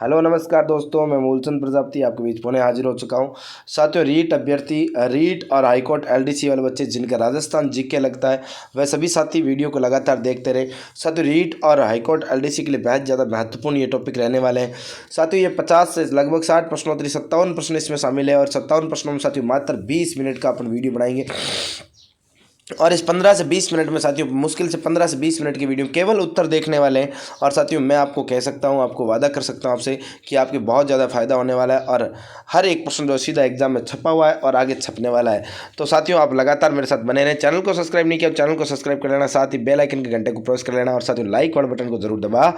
Hello नमस्कार दोस्तों, मैं मूलचंद प्रजापति आपके बीच पुणे हाजिर हो चुका हूं। साथियों, रीट अभ्यर्थी, रीट और हाईकोर्ट एलडीसी वाले बच्चे जिनका राजस्थान जीके लगता है वह सभी साथी वीडियो को लगातार देखते रहे। साथियों, रीट और हाईकोर्ट एलडीसी के लिए बहुत ज़्यादा महत्वपूर्ण ये टॉपिक रहने वाले हैं। साथियों, ये 50 से लगभग 60 प्रश्नोत्तरी 57 प्रश्न इसमें शामिल है और 57 प्रश्नों में साथियों मात्र 20 मिनट का अपन वीडियो बनाएंगे और इस 15 से 20 मिनट में साथियों मुश्किल से 15 से 20 मिनट की वीडियो केवल उत्तर देखने वाले हैं। और साथियों, मैं आपको कह सकता हूं, आपको वादा कर सकता हूं आपसे कि आपके बहुत ज़्यादा फायदा होने वाला है और हर एक प्रश्न जो सीधा एग्जाम में छपा हुआ है और आगे छपने वाला है। तो साथियों, आप लगातार मेरे साथ बने रहें। चैनल को सब्सक्राइब नहीं किया, चैनल को सब्सक्राइब कर लेना, साथ ही बेल आइकन के घंटे को प्रेस कर लेना और साथियों लाइक वाले बटन को जरूर दबा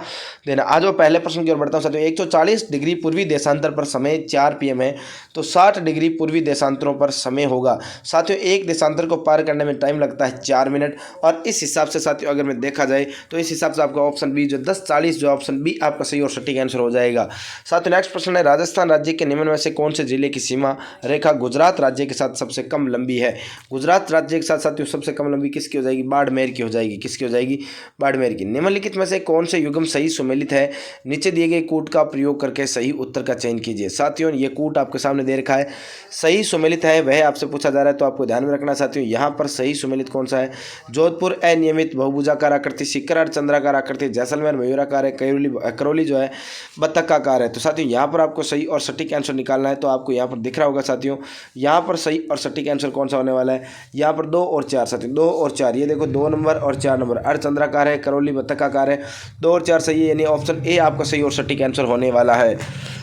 देना। आज वो पहले प्रश्न की ओर बढ़ता हूँ। साथियों, 140 डिग्री पूर्वी देशांतर पर समय 4 PM है, तो 60 डिग्री पूर्वी देशांतरों पर समय होगा। साथियों, एक देशांतर को पार करने में टाइम लगता है 4 मिनट और इस हिसाब से साथियों अगर मैं देखा जाए तो इस हिसाब से आपका ऑप्शन बी जो 10:40 जो ऑप्शन बी आपका सही और सटीक आंसर हो जाएगा। साथियों, नेक्स्ट प्रश्न है, राजस्थान राज्य के निम्न में से कौन से जिले की सीमा रेखा गुजरात राज्य के साथ सबसे कम लंबी है? गुजरात राज्य के साथ साथियों सबसे कम लंबी किसकी हो जाएगी? बाड़मेर की हो जाएगी। किसकी हो जाएगी? बाड़मेर की। निम्नलिखित में से कौन से युग्म सही सुमेलित है? नीचे दिए गए कूट का प्रयोग करके सही उत्तर का चयन कीजिए। साथियों, ये कूट आपके सामने दे रखा है, सही सुमेलित है वह आपसे पूछा जा रहा है, तो आपको ध्यान में रखना। साथियों, यहाँ पर सही सुमेलित कौन सा है? जोधपुर अनियमित बहुभुजाकार आकृति, सिक्कर चंद्राकार आकृति, जैसलमेर मयूराकार है, करौली जो है बत्तकाकार है। तो साथियों, यहाँ पर आपको सही और सटीक आंसर निकालना है, तो आपको यहाँ पर दिख रहा होगा साथियों, यहाँ पर सही और सटीक आंसर कौन सा होने वाला है? यहाँ पर 2 और 4 साथियों, 2 और 4, ये देखो 2 नंबर और 4 नंबर, अर्धचंद्राकार है, करौली बत्तकाकार है, 2 और 4 सही है, यानी ऑप्शन ए आपका सही और सटीक आंसर होने वाला है।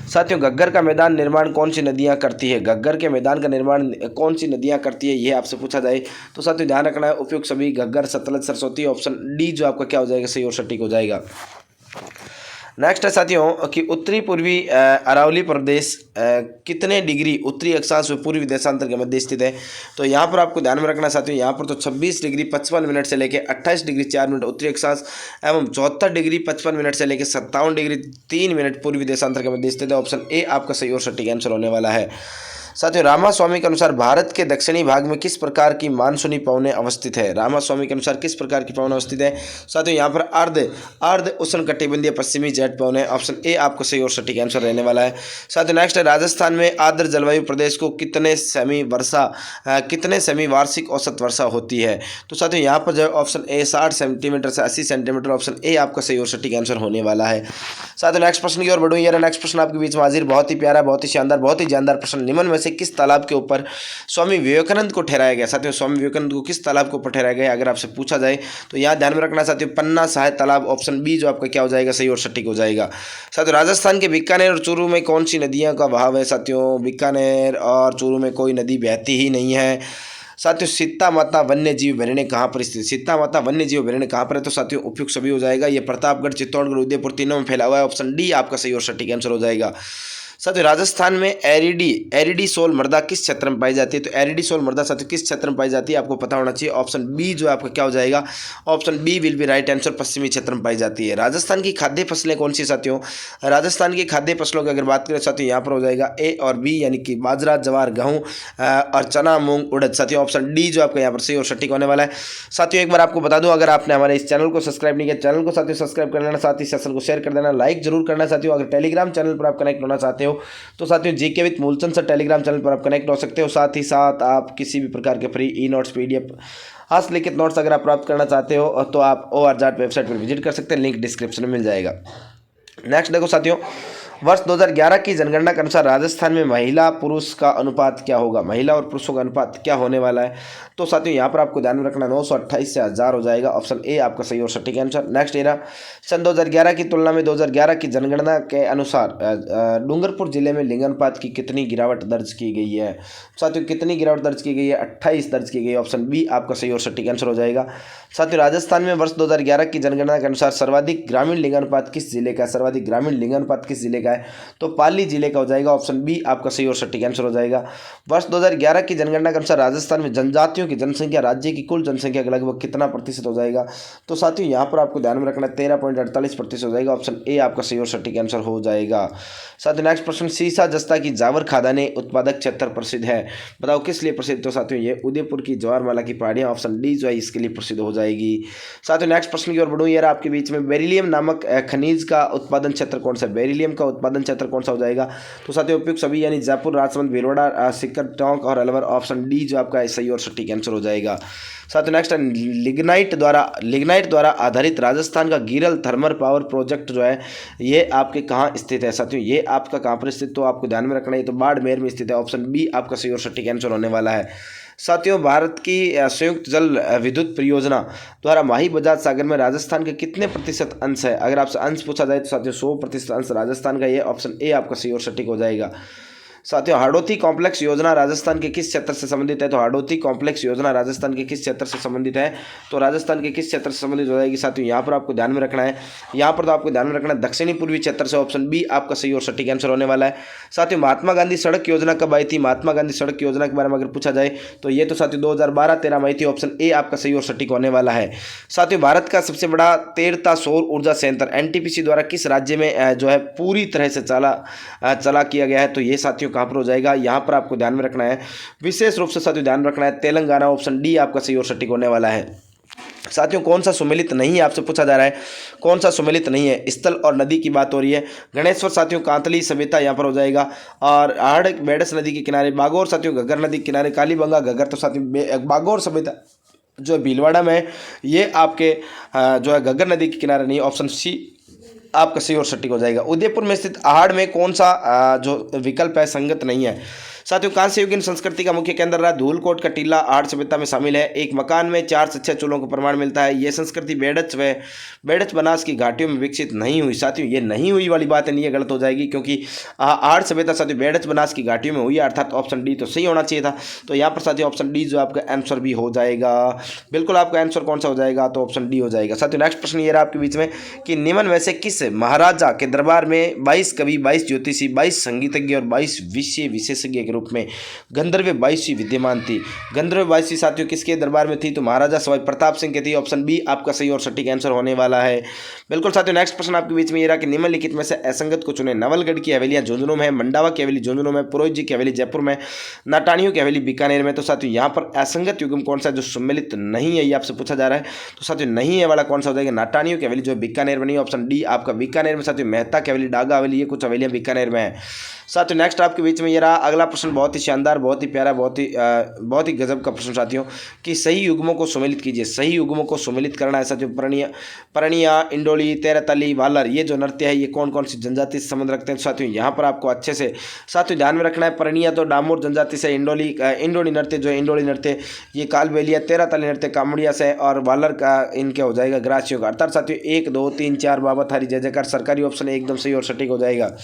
साथियों, घग्गर का मैदान निर्माण कौन सी नदियां करती है? घग्गर के मैदान का निर्माण कौन सी नदियां करती है, ये आपसे पूछा जाए तो साथियों ध्यान रखना है, उपयुक्त सभी घग्गर, सतलज, सरस्वती। ऑप्शन डी जो आपका क्या हो जाएगा? सही और सटीक हो जाएगा। नेक्स्ट है साथियों कि उत्तरी पूर्वी अरावली प्रदेश कितने डिग्री उत्तरी अक्षांश व पूर्वी देशांतर के मध्य स्थित है? तो यहाँ पर आपको ध्यान में रखना साथियों, यहाँ पर तो 26 डिग्री 55 मिनट से लेकर 28 डिग्री 4 मिनट उत्तरी अक्षांश एवं 74 डिग्री 55 मिनट से लेकर 57 डिग्री 3 मिनट पूर्वी देशांतर के मध्य स्थित है। ऑप्शन ए आपका सही और सटीक आंसर होने वाला है। साथियों, रामास्वामी के अनुसार भारत के दक्षिणी भाग में किस प्रकार की मानसूनी पवनें अवस्थित है? रामास्वामी के अनुसार किस प्रकार की पवनें अवस्थित है? साथियों, यहाँ पर अर्ध उष्णकटिबंधीय पश्चिमी जेट पवनें। ऑप्शन ए आपको सही और सटीक आंसर रहने वाला है। साथियों, नेक्स्ट है, राजस्थान में आर्द्र जलवायु प्रदेश को कितने सेमी वार्षिक औसत वर्षा होती है? तो साथियों, यहाँ पर जो है ऑप्शन ए 60 सेंटीमीटर से 80 सेंटीमीटर, ऑप्शन ए आपका सही और सटीक आंसर होने वाला है। साथियों, नेक्स्ट प्रश्न की ओर बढ़ूँ। यार नेक्स्ट प्रश्न आपके बीच में हाजिर, बहुत ही प्यारा, बहुत ही शानदार, बहुत ही जानदार प्रश्न। निम्न में से किस तालाब के ऊपर स्वामी विवेकानंद को ठहराया गया? साथियों, स्वामी विवेकानंद को किस तालाब के ऊपर ठहराया गया अगर आपसे पूछा जाए तो यहाँ ध्यान में रखना साथियों, पन्ना सहायक तालाब। ऑप्शन बी जो आपका क्या हो जाएगा? सही और सटीक हो जाएगा। साथियों, राजस्थान के बीकानेर और चूरू में कौन सी नदियों का बहाव है? साथियों, बीकानेर और चूरू में कोई नदी बहती ही नहीं है। साथियों, सीता माता वन्य जीव अभ्यारण्य कहाँ पर स्थित? सीता माता वन्य जीव अभ्यारण्य कहाँ पर है? तो साथियों उपयुक्त सभी हो जाएगा, ये प्रतापगढ़, चित्तौड़गढ़, उदयपुर तीनों में फैला हुआ है। ऑप्शन डी आपका सही और सटीक आंसर हो जाएगा। साथियों, राजस्थान में एरिडी सोल मृदा किस क्षेत्र में पाई जाती है? तो एरिडी सोल मृदा साथियों किस क्षेत्र में पाई जाती है आपको पता होना चाहिए। ऑप्शन बी जो आपका क्या हो जाएगा? Option B will be right answer, पश्चिमी क्षेत्र में पाई जाती है। राजस्थान की खाद्य फसलें कौन सी? साथियों, राजस्थान की खाद्य फसलों की अगर बात करें साथियों, यहाँ पर हो जाएगा ए और बी, यानी कि बाजरा, जवार, गेहूँ और चना, मूंग, उड़द। साथियों, ऑप्शन डी जो आपका यहाँ पर सही और सटीक होने वाला है। साथियों, एक बार आपको बता दूं, अगर आपने हमारे इस चैनल को सब्सक्राइब नहीं किया, चैनल को साथियों सब्सक्राइब कर लेना, साथ ही सेशन को शेयर कर देना, लाइक जरूर करना। साथियों, अगर टेलीग्राम चैनल पर आप कनेक्ट होना चाहते हो तो साथियों GK with Moolchand sir Telegram channel पर आप कनेक्ट हो सकते हो। साथ ही साथ आप किसी भी प्रकार के फ्री ई नोट्स, PDF, हस्तलिखित नोट्स अगर आप प्राप्त करना चाहते हो तो आप ORJAT वेबसाइट पर विजिट कर सकते हैं, लिंक डिस्क्रिप्शन में मिल जाएगा। नेक्स्ट देखो साथियों, वर्ष 2011 की जनगणना के अनुसार राजस्थान में महिला पुरुष का अनुपात क्या होगा? महिला और पुरुषों का अनुपात क्या होने वाला है? तो साथियों, यहाँ पर आपको ध्यान में रखना 928 से 1000 हो जाएगा। ऑप्शन ए आपका सही और सटीक आंसर। नेक्स्ट एरा, सन 2011 की तुलना में 2011 की जनगणना के अनुसार डूंगरपुर जिले में लिंगानुपात की कितनी गिरावट दर्ज की गई है? साथियों, कितनी गिरावट दर्ज की गई है? 28 दर्ज की गई है। ऑप्शन बी आपका सही और सटीक आंसर हो जाएगा। साथियों, राजस्थान में वर्ष 2011 की जनगणना के अनुसार सर्वाधिक ग्रामीण लिंगानुपात किस जिले का है? सर्वाधिक ग्रामीण लिंगानुपात किस जिले का है? तो पाली जिले का हो जाएगा। ऑप्शन बी आपका सही और सटीक आंसर हो जाएगा। वर्ष 2011 की जनगणना के अनुसार राजस्थान में जनजातियों की जनसंख्या राज्य की कुल जनसंख्या का लगभग कितना प्रतिशत हो जाएगा? तो साथियों, यहाँ पर आपको ध्यान में रखना 13.48% हो जाएगा। ऑप्शन ए आपका सही और सटीक आंसर हो जाएगा। साथियों, नेक्स्ट प्रश्न, सीसा जस्ता की जावर खादाने उत्पादक क्षेत्र प्रसिद्ध है, बताओ किस लिए प्रसिद्ध? तो साथियों, ये उदयपुर की ज्वारमाला की पहाड़ियाँ, ऑप्शन डी जो है इसके लिए प्रसिद्ध हो जाएगी। साथियों, नेक्स्ट प्रश्न की ओर बढ़ूँ। यार आपके बीच में बेरिलियम नामक खनिज का उत्पादन क्षेत्र कौन सा है? बेरिलियम का उत्पादन क्षेत्र कौन सा हो जाएगा? तो साथियों उपयुक्त सभी यानी जयपुर, राजसमंद, भीलवाड़ा, सीकर, टोंक और अलवर, ऑप्शन डी जो आपका सही और सटीक आंसर हो जाएगा। साथियों नेक्स्ट है लिग्नाइट द्वारा आधारित राजस्थान का गिरल थर्मल पावर प्रोजेक्ट जो है ये आपके कहाँ स्थित है? साथियों ये आपका कहाँ पर स्थित, तो आपको ध्यान में रखना है, तो बाड़मेर में स्थित है, ऑप्शन बी आपका सही और सटीक आंसर होने वाला है। साथियों भारत की संयुक्त जल विद्युत परियोजना द्वारा माही बजाज सागर में राजस्थान के कितने प्रतिशत अंश है? अगर आपसे अंश पूछा जाए तो साथियों 100% अंश राजस्थान का, ये ऑप्शन ए आपका सही और सटीक हो जाएगा। साथियों हाड़ौती कॉम्प्लेक्स योजना राजस्थान के किस क्षेत्र से संबंधित है? तो हाड़ौती कॉम्प्लेक्स योजना राजस्थान के किस क्षेत्र से संबंधित है? तो राजस्थान के किस क्षेत्र से संबंधित हो जाएगी? साथियों यहाँ पर आपको ध्यान में रखना है, यहाँ पर तो आपको ध्यान में रखना है दक्षिणी पूर्वी क्षेत्र से, ऑप्शन बी आपका सही और सटीक आंसर होने वाला है। साथियों महात्मा गांधी सड़क योजना कब आई थी? महात्मा गांधी सड़क योजना के बारे में अगर पूछा जाए तो ये तो साथियों 2012-13 में आई थी, ऑप्शन ए आपका सही और सटीक होने वाला है। साथियों भारत का सबसे बड़ा तेरता सौर ऊर्जा संयंत्र एनटीपीसी द्वारा किस राज्य में जो है पूरी तरह से चला किया गया है? तो ये साथियों कहाँ पर हो जाएगा? यहाँ पर आपको ध्यान में रखना है, विशेष रूप से साथियों ध्यान रखना है तेलंगाना, ऑप्शन डी आपका सही और सटीक होने वाला है। साथियों कौन सा सुमेलित नहीं है, आपसे पूछा जा रहा है कौन सा सुमेलित नहीं है? स्थल और नदी की बात हो रही है। गणेश्वर साथियों कांतली सभ्यता यहाँ पर हो जाएगा, और आहड़ बेडस नदी के किनारे, बागौर साथियों घग्गर नदी के किनारे, कालीबंगा घग्गर, तो साथियों बागौर सभ्यता जो भीलवाड़ा में ये आपके जो है घग्गर नदी के किनारे नहीं, ऑप्शन सी आपका सही और सटीक हो जाएगा। उदयपुर में स्थित आहड़ में कौन सा जो विकल्प है संगत नहीं है? साथियों कांस्य युगीन संस्कृति का मुख्य केंद्र रहा धूलकोट का टीला आहड़ सभ्यता में शामिल है। एक मकान में 4 से 6 चूल्हों का प्रमाण मिलता है। यह संस्कृति बेडच बनास की घाटियों में विकसित नहीं हुई। साथियों ये नहीं हुई वाली बात है, नहीं, ये गलत हो जाएगी, क्योंकि आहड़ सभ्यता साथियों बेडच बनास की घाटियों में हुई, अर्थात ऑप्शन डी तो सही होना चाहिए था। तो यहाँ पर साथियों ऑप्शन डी जो आपका आंसर भी हो जाएगा। बिल्कुल आपका आंसर कौन सा हो जाएगा? तो ऑप्शन डी हो जाएगा। साथियों नेक्स्ट प्रश्न ये रहा आपके बीच में कि निम्न में से किस महाराजा के दरबार में 22 कवि, 22 ज्योतिषी, 22 संगीतज्ञ और 22 विषय विशेषज्ञ के रूप में गंधर्व 22वीं विद्यमान थी? गंधर्व 22वीं साथियों किसके दरबार में थी? तो महाराजा सवाई प्रताप सिंह के थी, ऑप्शन बी आपका सही और सटीक आंसर होने वाला है। बिल्कुल साथियों नेक्स्ट प्रश्न आपके बीच में ये रहा कि निम्नलिखित में से असंगत को चुने। नवलगढ़ की हवेलियां झुंझुनू में, मंडावा की हवेली झुंझुनू में, पुरोहित जी की हवेली जयपुर में, नाटानियों की हवेली बीकानेर में। तो साथियों यहाँ पर असंगत युग्म कौन सा जो सम्मिलित नहीं है, ये आपसे पूछा जा रहा है। तो साथियों नहीं है वाला कौन सा हो जाएगा? नाटानियों की हवेली जो बीकानेर में नहीं, ऑप्शन डी आपका बीकानेर में। साथियों मेहता की हवेली, डागा हवेली, ये कुछ हवेलियां बीकानेर में है। साथियों नेक्स्ट आपके बीच में ये रहा अगला प्रश्न, बहुत ही शानदार, बहुत ही प्यारा, बहुत ही गजब का प्रश्न साथियों कि सही युग्मों को सम्मिलित कीजिए। सही युग्मों को सम्मिलित करना है साथियों। परनिया, इंडोली, तेरताली, वालर, ये जो नृत्य है ये कौन कौन सी जनजाति से संबंध रखते हैं? साथियों यहाँ पर आपको अच्छे से साथियों ध्यान में रखना है। परनिया तो डामोर जनजाति से, इंडोली नृत्य जो है इंडोली नृत्य ये कालबेलिया, तेरताली नृत्य कामड़िया से, और वालर का इनके हो जाएगा ग्रासियों का। अर्थात साथियों 1 2 3 4 बाबा थारी जय जयकार सरकारी ऑप्शन एकदम सही और सटीक हो जाएगा।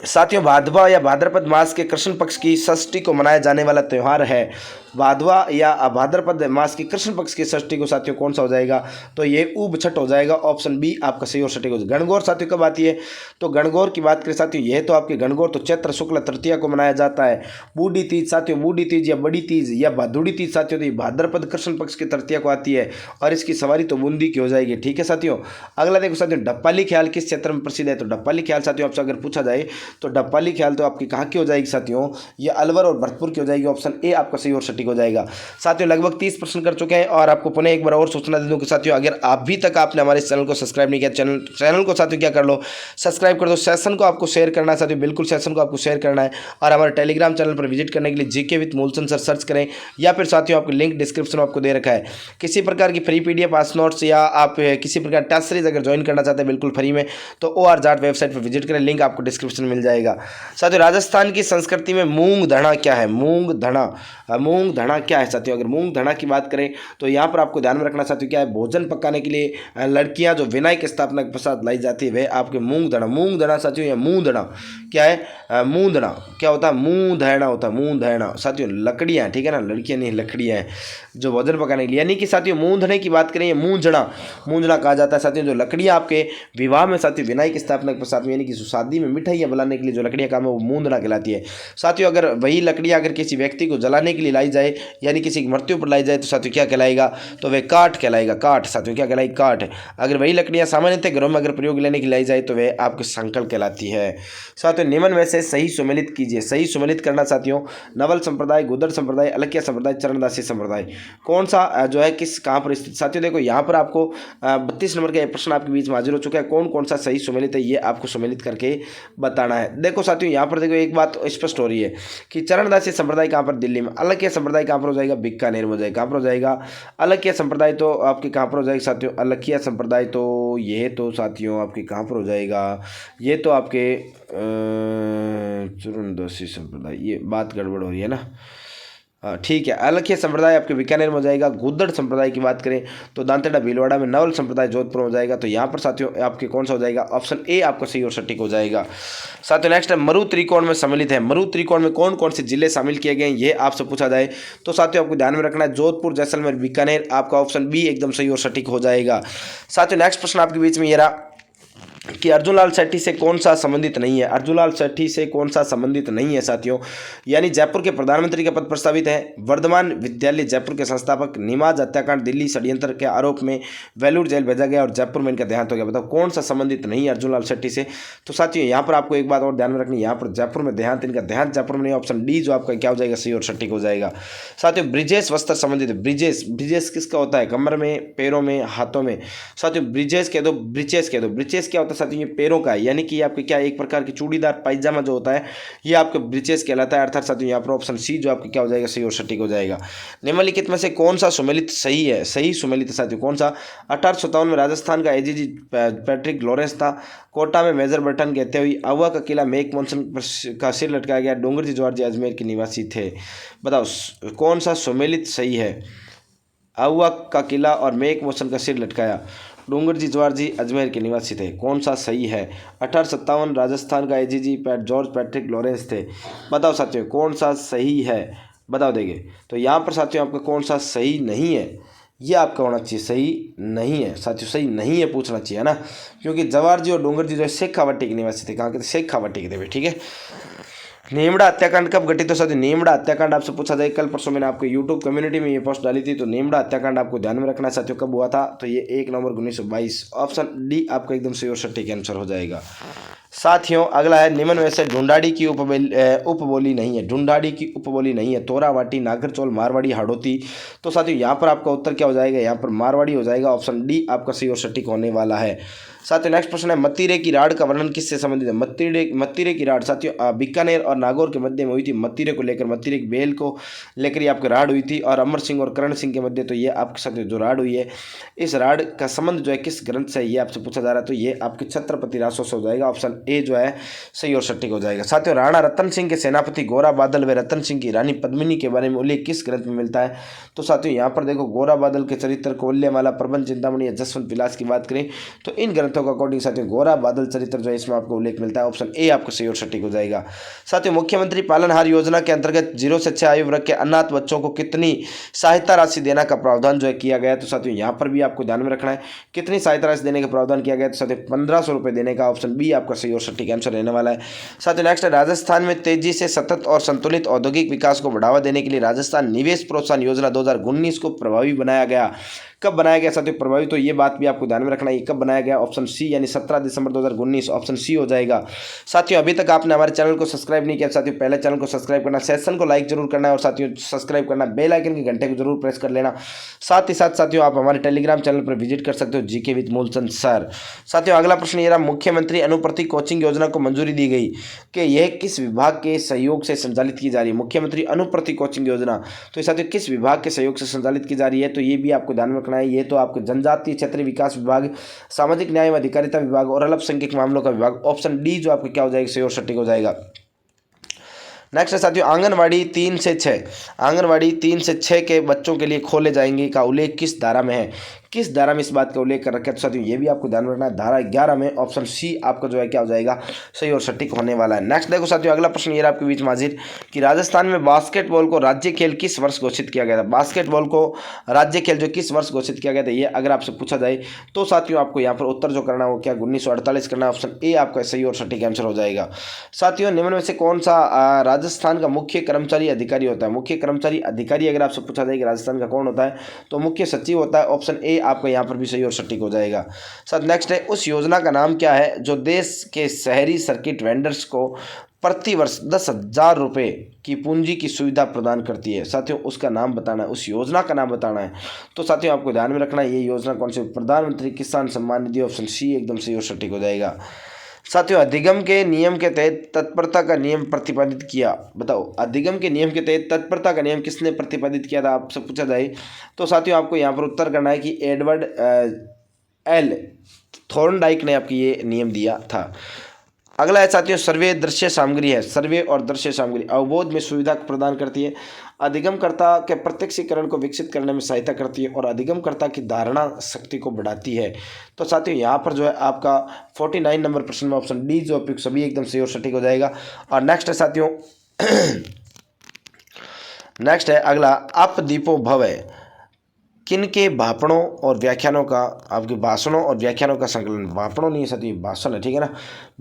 साथियों भादवा या भाद्रपद मास के कृष्ण पक्ष की षष्ठी को मनाया जाने वाला त्यौहार है। भादवा या भाद्रपद मास की कृष्ण पक्ष की षष्ठी को साथियों कौन सा हो जाएगा? तो ये ऊब छठ हो जाएगा, ऑप्शन बी आपका सही और सटीक हो जाएगा। गणगौर साथियों कब आती है? तो गणगौर की बात करें साथियों यह तो आपके गणगौर तो चैत्र शुक्ल तृतीया को मनाया जाता है। बूढ़ी तीज साथियों, बूढ़ी तीज या बड़ी तीज या भादुड़ी तीज साथियों तो ये भाद्रपद कृष्ण पक्ष की तृतीया को आती है, और इसकी सवारी तो बूंदी की हो जाएगी। ठीक है साथियों। अगला देखो साथियों डप्पाली ख्याल किस क्षेत्र में प्रसिद्ध है? तो डप्पाली ख्याल साथियों आपसे अगर पूछा जाए तो डप्पाली ख्याल तो आपकी कहाँ की हो जाएगी साथियों? ये अलवर और भरतपुर की हो जाएगी, ऑप्शन ए आपका सही और सटीक हो जाएगा। साथियों लगभग 30 प्रश्न कर चुके हैं, और आपको पुनः एक बार और सूचना दे दूं कि साथियों अगर अभी तक आपने हमारे चैनल को सब्सक्राइब नहीं किया, चैनल को साथियों क्या कर लो, सब्सक्राइब कर दो। सेशन को आपको शेयर करना है साथियों, बिल्कुल सेशन को आपको शेयर करना है, और हमारे टेलीग्राम चैनल पर विजिट करने के लिए GK with Moolchand sir search करें, या फिर साथियों आपको लिंक डिस्क्रिप्शन में आपको दे रखा है। किसी प्रकार की फ्री पीडीएफ पास नोट्स या आप किसी प्रकार टेस्ट सीरीज अगर ज्वाइन करना चाहते हैं बिल्कुल फ्री में, तो OR जाट वेबसाइट पर विजिट करें, लिंक आपको डिस्क्रिप्शन में मिल जाएगा। साथियों राजस्थान की संस्कृति में मूंग धना क्या है? मूंग धना क्या है साथियों? अगर मूंग धना की बात करें तो यहाँ पर आपको ध्यान में रखना साथियों क्या है? भोजन पकाने के लिए लड़कियां जो विनायक स्थापना के पश्चात लाई जाती है वह आपके मूंग धना साथियों, या मूंधना क्या है? मूंधना क्या होता है? मुंह धैना होता है, मुंह धैना साथियों लकड़ियाँ, ठीक है ना, लड़कियाँ नहीं लकड़ियाँ हैं जो भोजन पकाने के लिए, यानी कि साथियों मूंधने की बात करें मूंधना कहा जाता है साथियों। जो लकड़ियाँ आपके विवाह में साथियों विनायक स्थापना के पश्चात यानी कि शादी में मिठाइयाँ बनाने के लिए जो लकड़ियाँ काम है वो मूंधना कहलाती है साथियों। अगर वही लकड़ियाँ अगर किसी व्यक्ति को जलाने के लिए लाई जाए जाए यानी किसी की मृत्यु पर लाई जाए तो साथियों क्या कहलाएगा, तो वह काठ कहलाएगा। काठ साथियों क्या कहलाएगी, काठ। अगर वही लकड़ियाँ सामान्यतः घरों में अगर प्रयोग लेने की लाई जाए तो वह आपकी संकल कहलाती है। साथियों निम्न में से सही सुमेलित कीजिए। सही सुमेलित करना साथियों, नवल संप्रदाय, गुदड़ संप्रदाय, अलकिया संप्रदाय, चरणदासी संप्रदाय, कौन सा जो है किस कहाँ पर स्थित। साथियों देखो यहाँ पर आपको 32 नंबर का प्रश्न आपके बीच में हाजिर हो चुका है। कौन कौन सा सही सुमेलित है ये आपको सुमेलित करके बताना है। देखो साथियों यहाँ पर देखो एक बात स्पष्ट हो रही है कि चरणदासी संप्रदाय कहाँ पर, दिल्ली में। अलकिया संप्रदाय कहाँ पर हो जाएगा, बीकानेर में हो जाएगा। कहाँ पर हो जाएगा, अलकिया संप्रदाय तो आपके कहाँ पर हो जाएगा साथियों, अलकिया संप्रदाय तो ये तो साथियों आपके कहाँ पर हो जाएगा, ये तो आपके चरणदासी संप्रदाय, ये बात गड़बड़ हो रही है ना। ठीक है, अलकिया संप्रदाय आपके बीकानेर में हो जाएगा। गुद्दड़ संप्रदाय की बात करें तो दांतेड़ा भीलवाड़ा में, नवल संप्रदाय जोधपुर में हो जाएगा। तो यहाँ पर साथियों आपके कौन सा हो जाएगा, ऑप्शन ए आपका सही और सटीक हो जाएगा। साथियों नेक्स्ट है मरु त्रिकोण में सम्मिलित है। मरु त्रिकोण में कौन कौन से जिले शामिल किए गए हैं ये आपसे पूछा जाए तो साथियों आपको ध्यान में रखना है जोधपुर, जैसलमेर, बीकानेर, आपका ऑप्शन बी एकदम सही और सटीक हो जाएगा। साथियों नेक्स्ट प्रश्न आपके बीच में ये रहा कि अर्जुनलाल शेट्टी से कौन सा संबंधित नहीं है। अर्जुनलाल शेट्टी से कौन सा संबंधित नहीं है साथियों, यानी जयपुर के प्रधानमंत्री का पद प्रस्तावित है, वर्धमान विद्यालय जयपुर के संस्थापक, निमाज हत्याकांड दिल्ली षड्यंत्र के आरोप में वेलूर जेल भेजा गया और जयपुर में इनका देहांत हो गया। बताओ कौन सा संबंधित नहीं है अर्जुनलाल शेट्टी से। तो साथियों यहाँ पर आपको एक बात और ध्यान में रखनी, यहाँ पर जयपुर में देहांत, इनका देहांत जयपुर में नहीं, ऑप्शन डी जो आपका क्या हो जाएगा, सही और सटीक हो जाएगा। साथियों ब्रिजेश वस्त्र संबंधित है। ब्रिजेश, ब्रिजेश किसका होता है, कमर में, पैरों में, हाथों में। साथियों ब्रिजेश कह दो, ब्रिचेस कह दो। ब्रिचेस क्या होता है साथियों, ये पैरों का, यानी कि आपके क्या एक प्रकार की चूड़ीदार पायजामा जो होता है ये आपके ब्रिचेस कहलाता है। अर्थात साथियों यहाँ पर ऑप्शन सी जो आपके क्या हो जाएगा, सही और सटीक हो जाएगा। निम्नलिखित में से कौन सा सुमेलित सही है, सही सुमेलित है साथियों कौन सा। 1857 में राजस्थान का एजीजी पैट्रिक लॉरेंस था। कोटा में मेजर बर्टन कहते हुए अहुआ का किला मेक मोनसन का सिर लटकाया गया। डोंगर जी जवाहर जी अजमेर के निवासी थे। बताओ कौन सा सुमेलित सही है, अहुआ का किला और मेक मोशन का सिर लटकाया, डूंगर जी जवाहर जी अजमेर के निवासी थे, कौन सा सही है। 1857 राजस्थान का एजीजी जॉर्ज पैट्रिक लॉरेंस थे। बताओ साथियों कौन सा सही है, बताओ देंगे। तो यहाँ पर साथियों आपका कौन सा सही नहीं है, ये आपका होना चाहिए सही नहीं है साथियों, सही नहीं है पूछना चाहिए है ना, क्योंकि जवाहर जी और डूंगर जी जो है शेखावाटी के निवासी थे। कहाँ के थे, शेखावाटी के थे। ठीक है, नेमड़ा हत्याकांड कब घटित हो साथियों, नेमड़ा हत्याकांड आपसे पूछा जाए। कल परसों मैंने आपको यूट्यूब कम्युनिटी में ये पोस्ट डाली थी। तो नेमड़ा हत्याकांड आपको ध्यान में रखना है साथियों कब हुआ था, तो ये 1 नवंबर 1922, ऑप्शन डी आपका एकदम सही और सटीक आंसर हो जाएगा। साथियों अगला है निम्न में से ढूंढाड़ी की उपबोली नहीं है। ढूंढाड़ी की उपबोली नहीं है, तोरावाटी, नागरचौल, मारवाड़ी, हाड़ौती। तो साथियों यहाँ पर आपका उत्तर क्या हो जाएगा, यहाँ पर मारवाड़ी हो जाएगा। ऑप्शन डी आपका सही और सटीक होने वाला है। साथियों नेक्स्ट प्रश्न है मत्तीरे की राड़ का वर्णन किससे संबंधित है। मत्तीरे की राड़ साथियों बीकानेर और नागौर के मध्य में हुई थी। मत्तीरे को लेकर, मत्तीरे की बेल को लेकर ये आपकी राड़ हुई थी और अमर सिंह और करण सिंह के मध्य तो ये आपके साथ जो राड़ हुई है, इस राड़ का संबंध जो है किस ग्रंथ से ये आपसे पूछा जा रहा है। तो ये आपके छत्रपति रासो से हो जाएगा। ऑप्शन ए जो है सही और सटीक हो जाएगा। साथियों राणा रतन सिंह के सेनापति गोरा बादल व रतन सिंह की रानी पद्मिनी के बारे में उल्लेख किस ग्रंथ में मिलता है। तो साथियों यहाँ पर देखो गोरा बादल के चरित्र, कोल्यमाला, प्रबंध चिंतामणि या जसवंत विलास की बात करें तो इन ग्रंथों का अकॉर्डिंग साथियों गोरा बादल चरित्र जो है इसमें आपको उल्लेख मिलता है। ऑप्शन ए आपको सही और सटीक हो जाएगा। साथियों मुख्यमंत्री पालनहार योजना के अंतर्गत 0 से 6 आयु वर्ग के अनाथ बच्चों को कितनी सहायता राशि देने का प्रावधान जो है किया गया है। तो साथियों यहाँ पर भी आपको ध्यान में रखना है कितनी सहायता राशि देने का प्रावधान किया गया है। तो साथियों 1500 रुपये देने का ऑप्शन बी आपका सही और सटीक आंसर रहने वाला है। साथियों नेक्स्ट है राजस्थान में तेजी से सतत और संतुलित औद्योगिक विकास को बढ़ावा देने के लिए राजस्थान निवेश प्रोत्साहन योजना 2019 को प्रभावी बनाया गया। कब बनाया गया साथियों प्रभावी, तो ये बात भी आपको ध्यान में रखना है कब बनाया गया। ऑप्शन सी यानी 17 दिसंबर 2019, ऑप्शन सी हो जाएगा। साथियों अभी तक आपने हमारे चैनल को सब्सक्राइब नहीं किया साथियों पहले चैनल को सब्सक्राइब करना, सेशन को लाइक जरूर करना है और साथियों सब्सक्राइब करना, बेल आइकन के घंटे को जरूर प्रेस कर लेना। साथ ही साथ साथियों आप हमारे टेलीग्राम चैनल पर विजिट कर सकते हो जीके विद मूलचंद सर। साथियों अगला प्रश्न ये रहा मुख्यमंत्री अनुप्रति कोचिंग योजना को मंजूरी दी गई कि यह किस विभाग के सहयोग से संचालित की जा रही है। मुख्यमंत्री अनुप्रति कोचिंग योजना तो साथियों किस विभाग के सहयोग से संचालित की जा रही है, तो ये भी आपको ध्यान में रखना है। ये तो आपको जनजातीय क्षेत्रीय विकास विभाग, सामाजिक न्याय एवं अधिकारिता विभाग और अल्पसंख्यक मामलों का विभाग। ऑप्शन डी जो आपको क्या हो जाएगा सही और सटीक हो जाएगा। नेक्स्ट है साथियों आंगनवाड़ी 3 से 6, आंगनवाड़ी 3 से 6 के बच्चों के लिए खोले जाएंगे का उल्लेख किस धारा में है। किस धारा में इस बात का उल्लेख कर रखा है? तो साथियों ये भी आपको ध्यान रखना है, धारा 11 में ऑप्शन सी आपका जो है क्या हो जाएगा, सही और सटीक होने वाला है। नेक्स्ट देखो साथियों, अगला प्रश्न ये रहा आपके बीच में हाजिर कि राजस्थान में बास्केटबॉल को राज्य खेल किस वर्ष घोषित किया गया था? बास्केटबॉल को राज्य खेल जो किस वर्ष घोषित किया गया था, ये अगर आपसे पूछा जाए तो साथियों आपको यहाँ पर उत्तर जो करना है वो क्या 1948 करना है। ऑप्शन ए आपका सही और सटीक आंसर हो जाएगा। साथियों निम्न में से कौन सा राजस्थान का मुख्य कर्मचारी अधिकारी होता है? मुख्य कर्मचारी अधिकारी अगर आपसे पूछा जाए कि राजस्थान का कौन होता है तो मुख्य सचिव होता है। ऑप्शन ए आपका यहाँ पर भी सही और सटीक हो जाएगा। साथ नेक्स्ट है, उस योजना का नाम क्या है जो देश के शहरी सर्किट वेंडर्स को प्रतिवर्ष 10,000 रुपये की पूंजी की सुविधा प्रदान करती है? साथियों उसका नाम बताना है, उस योजना का नाम बताना है। तो साथियों आपको ध्यान में रखना है ये योजना कौन सी, प्रधानमंत्री किसान सम्मान निधि। ऑप्शन सी एकदम सही और सटीक हो जाएगा। साथियों अधिगम के नियम के तहत तत्परता का नियम प्रतिपादित किया, बताओ अधिगम के नियम के तहत तत्परता का नियम किसने प्रतिपादित किया था आपसे पूछा जाए तो साथियों आपको यहाँ पर उत्तर करना है कि एडवर्ड एल थॉर्नडाइक ने आपको ये नियम दिया था। अगला है साथियों, सर्वे दृश्य सामग्री है। सर्वे और दृश्य सामग्री अवबोध में सुविधा प्रदान करती है, अधिगमकर्ता के प्रत्यक्षीकरण को विकसित करने में सहायता करती है और अधिगमकर्ता की धारणा शक्ति को बढ़ाती है। तो साथियों यहाँ पर जो है आपका 49 नंबर प्रश्न में ऑप्शन डी जो उपयुक्त सभी एकदम सही और सटीक हो जाएगा। और नेक्स्ट है साथियों नेक्स्ट है अगला, अप दीपो भव है किन के भाषणों और व्याख्यानों का, आपके भाषणों और व्याख्यानों का संकलन, भाषणों नहीं है साथियों भाषण है, ठीक है ना,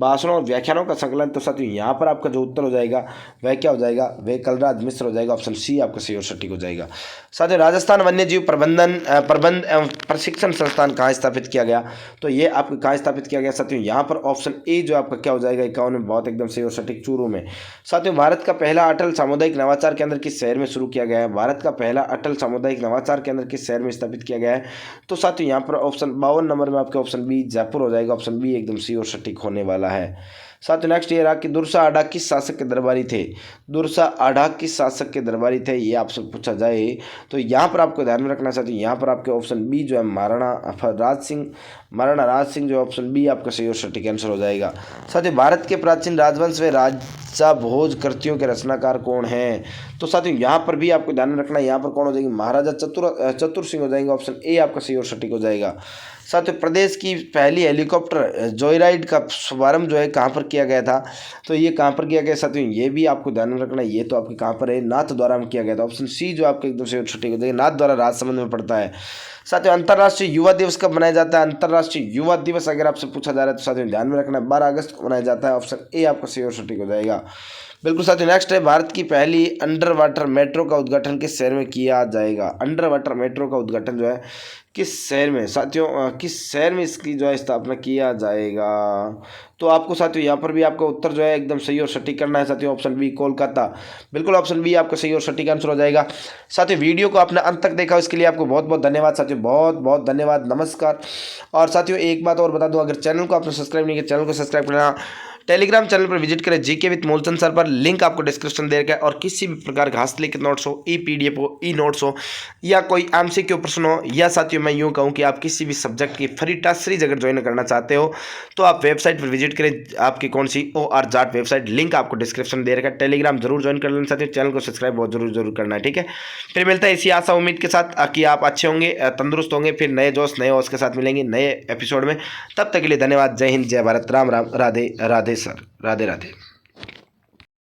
भाषणों और व्याख्यानों का संकलन। तो साथियों यहाँ पर आपका जो उत्तर हो जाएगा वह क्या हो जाएगा, वह कलराज मिश्र हो जाएगा। ऑप्शन सी आपका सही और सटीक हो जाएगा। साथियों राजस्थान वन्यजीव प्रबंध एवं प्रशिक्षण संस्थान कहाँ स्थापित किया गया? तो ये आपको कहाँ स्थापित किया गया साथियों, यहाँ पर ऑप्शन ए जो आपका क्या हो जाएगा 51 में, बहुत एकदम सही और सटीक, चूरू में। साथियों भारत का पहला अटल सामुदायिक नवाचार केंद्र किस शहर में शुरू किया गया है? भारत का पहला अटल सामुदायिक नवाचार केंद्र किस शहर में स्थापित किया गया है? तो साथियों यहाँ पर ऑप्शन 52 नंबर में आपके ऑप्शन बी जयपुर हो जाएगा। ऑप्शन बी एकदम सही और सटीक होने वाला है। साथियों नेक्स्ट ये रहा कि दुर्सा आढ़ा किस शासक के दरबारी थे? दुर्सा आढ़ा किस शासक के दरबारी थे, ये आपसे पूछा जाए तो यहाँ पर आपको ध्यान में रखना साथियों, यहाँ पर आपके ऑप्शन बी जो है महाराणा राज सिंह जो ऑप्शन बी आपका सही और सटीक आंसर हो जाएगा। साथियों भारत के प्राचीन राजवंश व राजा भोज कृतियों के रचनाकार कौन हैं? तो साथियों यहाँ पर भी आपको ध्यान रखना है, यहाँ पर कौन हो जाएगी, महाराजा चतुर सिंह हो जाएंगे। ऑप्शन ए आपका सही और सटीक हो जाएगा। साथियों प्रदेश की पहली हेलीकॉप्टर जॉयराइड का शुभारंभ जो है कहाँ पर किया गया था? तो ये कहाँ पर किया गया साथियों, ये भी आपको ध्यान में रखना है, ये तो आपके कहाँ पर है, नाथ द्वारा में किया गया था। ऑप्शन सी जो आपके एकदम सही सटीक हो जाएगा, नाथ द्वारा राजसमंद में पड़ता है। साथियों अंतर्राष्ट्रीय युवा दिवस कब मनाया जाता है? अंतर्राष्ट्रीय युवा दिवस अगर आपसे पूछा जा रहा है तो साथियों ध्यान में रखना 12 अगस्त को मनाया जाता है। ऑप्शन ए आपका सही और सटीक हो जाएगा। बिल्कुल साथियों नेक्स्ट है, भारत की पहली अंडर वाटर मेट्रो का उद्घाटन किस शहर में किया जाएगा? अंडर वाटर मेट्रो का उद्घाटन जो है किस शहर में साथियों, किस शहर में इसकी जो है स्थापना किया जाएगा? तो आपको साथियों यहाँ पर भी आपका उत्तर जो है एकदम सही और सटीक करना है साथियों। ऑप्शन बी कोलकाता, बिल्कुल ऑप्शन बी आपका सही और सटीक आंसर हो जाएगा। साथियों वीडियो को आपने अंत तक देखा इसके लिए आपको बहुत बहुत धन्यवाद साथियों, बहुत बहुत धन्यवाद, नमस्कार। और साथियों एक बात और बता दूं, अगर चैनल को आपने सब्सक्राइब नहीं किया चैनल को सब्सक्राइब करना, टेलीग्राम चैनल पर विजिट करें जीके विद मूलचंद सर पर, लिंक आपको डिस्क्रिप्शन दे रखा है। और किसी भी प्रकार के हस्तलिखित नोट्स हो, ई पीडीएफ हो, ई नोट्स हो या कोई एमसीक्यू प्रश्न हो, या साथियों मैं यूँ कहूँ कि आप किसी भी सब्जेक्ट की फ्री टेस्ट सीरीज अगर ज्वाइन करना चाहते हो तो आप वेबसाइट पर विजिट करें, आपकी कौन सी OR जाट वेबसाइट, लिंक आपको डिस्क्रिप्शन दे रखा है। टेलीग्राम जरूर ज्वाइन कर लेना साथियों, चैनल को सब्सक्राइब बहुत जरूर करना है, ठीक है। फिर मिलता है इसी आशा उम्मीद के साथ कि आप अच्छे होंगे, तंदुरुस्त होंगे, फिर नए जोश नए होश के साथ मिलेंगे नए एपिसोड में। तब तक के लिए धन्यवाद, जय हिंद, जय भारत, राम राम, राधे राधे सर, राधे राधे।